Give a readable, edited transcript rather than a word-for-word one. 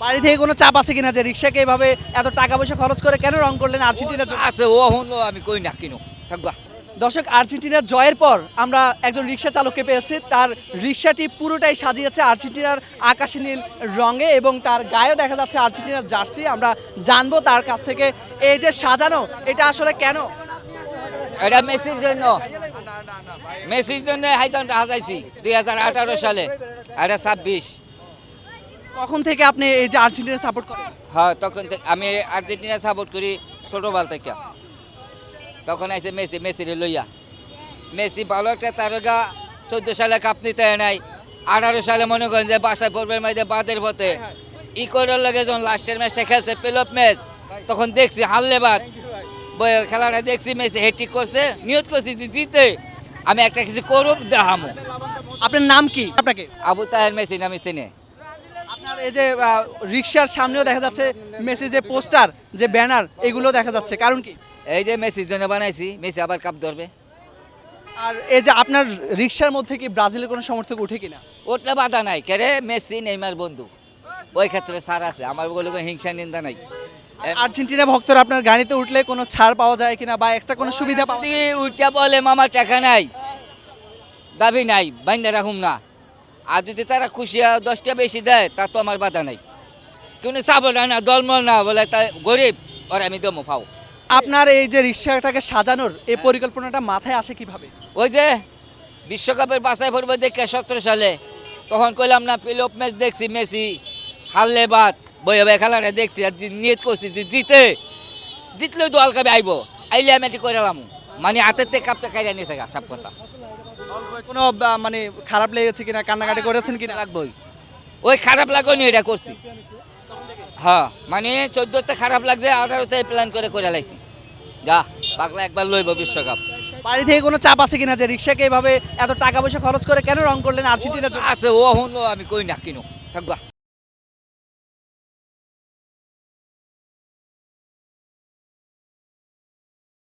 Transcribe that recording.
বাড়ি থেকে কোনো চাপ আছে কিনা যে রিক্সাকে এভাবে এত টাকা পয়সা খরচ করে কেন রং করলেন আর্জেন্টিনার জন্য? আছে ও হলো আমি কই না কিনো থাকবা। দর্শক, আর্জেন্টিনার জয়ের পর আমরা একজন রিক্সা চালককে পেয়েছি। তার রিক্সাটি পুরোটাই সাজিয়েছে আর্জেন্টিনার আকাশী নীল রঙে এবং তার গায়েও দেখা যাচ্ছে আর্জেন্টিনার জার্সি। আমরা জানবো তার কাছ থেকে এই যে সাজানো এটা আসলে কেন। এটা মেসির জন্য, মেসির জন্য হাইতানটা হাজাইছি 2018 সালে, এটা 26। কখন থেকে আপনি এই যে আর্জেন্টিনা সাপোর্ট করেন? হ্যাঁ তখন থেকে আমি আর্জেন্টিনা সাপোর্ট করি ছোটবেলা থেকে। তখন আইছে মেসি, মেসিরে লইয়া। মেসি ভালো একটা তারকা, 14 সালে কাপ নিতে নাই, 18 সালে মনে করেন যে বাসায় পড়বে মাইদে বাদের পথে করার লাগে যখন লাস্টের ম্যাচটা খেলছে প্লে অফ ম্যাচ, তখন দেখছি হারলে বাদ খেলাটা দেখছি মেসি হ্যাট্রিক করছে, নিয়ত করছি যে জিতে আমি একটা কিছু করব দেখামো। আপনার নাম কি? আপনাকে আবু তাহের মেসি নামে চিনে। আপনার এই যে রিক্সার সামনেও দেখা যাচ্ছে মেসি যে পোস্টার যে ব্যানার এগুলো দেখা যাচ্ছে, কারণ কি? এই যে মেসির জন্য বানাইছি, মেসি আবার কাপ ধরবে। আর এই যে আপনার রিক্সার মধ্যে কি ব্রাজিলের কোনো সমর্থক উঠে কিনা? ওটা বাধা নাই, কেরে মেসি নেইমার বন্ধু, ওই ক্ষেত্রে ছাড় আছে, আমার বলে হিংসা নিন্দা নাই। আর্জেন্টিনা ভক্তরা আপনার গাড়িতে উঠলে কোনো ছাড় পাওয়া যায় কিনা বা এক্সট্রা কোনো সুবিধা পাওয়া যায়? যদি উঠা বলে মামার টাকা নাই, দাবি নাই, বাইন্দা রাখুম না। আর যদি তারা খুশি 10টা বেশি দেয় তা তো আমার বাধা নাই। কিন্তু চাবো না দলমল না বলে তাই গরিব ওর আমি দমো পাও। আপনার এই যে রিক্সাটাকে সাজানোর এই পরিকল্পনাটা মাথায় আসে কিভাবে? ওই যে বিশ্বকাপের বাছাই পর্ব দেখে 17 সালে, তখন কইলাম না প্লে অফ ম্যাচ দেখছি মেসি হারলে বাদ বইয়ে বয়ে খেলাটা দেখছি আর নিয়ত করছি যে জিতলেও দল কাপে আইব, আইলে আমি করে এলাম মানে হাতের থেকে কাপটা খাইয়া নিয়েছে গা সব কথা। কোনো মানে খারাপ লেগেছে কিনা, কান্নাকাটি করেছেন কিনা? লাগবই, ওই খারাপ লাগনি এটা করছি। হ্যাঁ মানে 14তে খারাপ লাগছে, 18তে প্ল্যান করে লাইছি যা পাগলা একবার লইব বিশ্বকাপ। বাড়ি থেকে কোনো চাপ আছে কিনা যে রিক্সাকে এভাবে এত টাকা পয়সা খরচ করে কেন রং করলেন আর্জেন্টিনার জন্য? আছে ও হলো আমি কই না কিনো থাকবা।